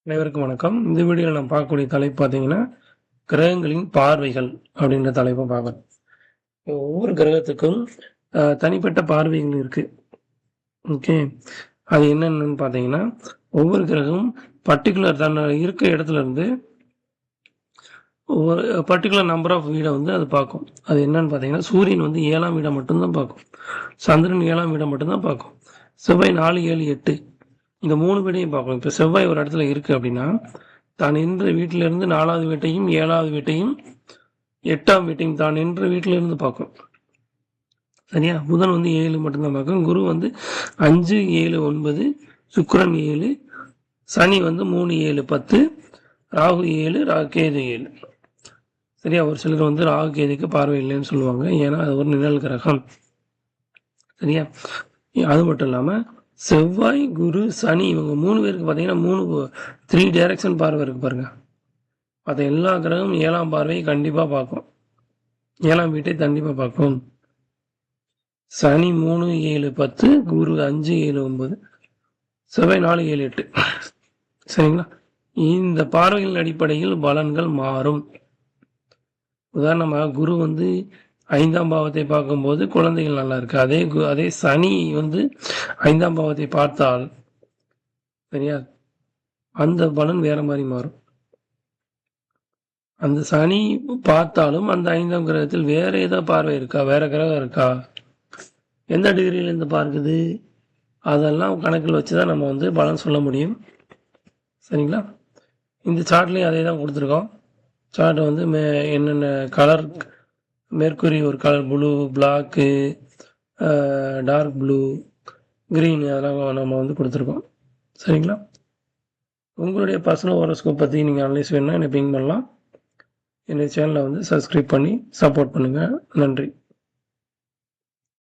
அனைவருக்கும் வணக்கம். இந்த வீடியோவில் நம்ம பார்க்கக்கூடிய தலைப்பு பார்த்தீங்கன்னா, கிரகங்களின் பார்வைகள் அப்படின்ற தலைப்பை பார்க்கணும். ஒவ்வொரு கிரகத்துக்கும் தனிப்பட்ட பார்வைகள் இருக்கு. ஓகே. அது என்னென்னு பார்த்தீங்கன்னா, ஒவ்வொரு கிரகமும் பர்ட்டிகுலர் தன்னை இருக்க இடத்துல இருந்து ஒரு பர்ட்டிகுலர் நம்பர் ஆஃப் வீடை வந்து அது பார்க்கும். அது என்னன்னு பார்த்தீங்கன்னா, சூரியன் வந்து 7ஆம் வீடை மட்டும்தான் பார்க்கும். சந்திரன் 7ஆம் வீடை மட்டும்தான் பார்க்கும். செவ்வாய் 4, 7, 8 இந்த 3 வீடையும் பார்க்கணும். இப்போ செவ்வாய் ஒரு இடத்துல இருக்குது அப்படின்னா, தான் நின்ற வீட்டிலிருந்து 4வது வீட்டையும் 7வது வீட்டையும் 8ஆம் வீட்டையும் தான் நின்ற வீட்டிலிருந்து பார்க்கும். சரியா? புதன் வந்து 7 மட்டும்தான் பார்க்கும். குரு வந்து 5, 7, 9, சுக்கிரன் 7, சனி வந்து 3, 7, 10, ராகு 7, கேது 7. சரியா? ஒரு சிலர் வந்து ராகு கேதுக்கு பார்வை இல்லைன்னு சொல்லுவாங்க. ஏன்னா அது ஒரு நிழல் கிரகம். சரியா? அது மட்டும் இல்லாமல் செவ்வாய், குரு, சனி இவங்க 3 பேருக்கு பார்த்தீங்கன்னா 3 டைரக்ஷன் பார்வை இருக்கு பாருங்க. மற்ற எல்லா கிரகமும் 7ஆம் பார்வையை கண்டிப்பாக பார்க்கும். 7ஆம் வீட்டை கண்டிப்பாக பார்க்கும். சனி 3, 7, 10, குரு 5, 7, 9, செவ்வாய் 4, 7, 8. சரிங்களா? இந்த பார்வைகளின் அடிப்படையில் பலன்கள் மாறும். உதாரணமாக குரு வந்து 5ஆம் பாவத்தை பார்க்கும்போது குழந்தைகள் நல்லா இருக்கு. அதே சனி வந்து 5ஆம் பாவத்தை பார்த்தால் சரியா அந்த பலன் வேற மாதிரி மாறும். அந்த சனி பார்த்தாலும் அந்த 5ஆம் கிரகத்தில் வேற ஏதோ பார்வை இருக்கா, வேற கிரகம் இருக்கா, எந்த டிகிரியில இருந்து பார்க்குது, அதெல்லாம் கணக்கில் வச்சுதான் நம்ம வந்து பலன் சொல்ல முடியும். சரிங்களா? இந்த சார்ட்லேயும் அதே தான் கொடுத்துருக்கோம். சார்ட் வந்து என்னென்ன கலர், மெர்க்குரி ஒரு colour blue, black, dark blue, green அதெல்லாம் நம்ம வந்து கொடுத்துருக்கோம். சரிங்களா? உங்களுடைய பர்சனல் ஹோரோஸ்கோப் பற்றி நீங்கள் அனலைஸ் வேணும்னா என்னை பிங் பண்ணலாம். என்னுடைய சேனலை வந்து சப்ஸ்கிரைப் பண்ணி சப்போர்ட் பண்ணுங்கள். நன்றி.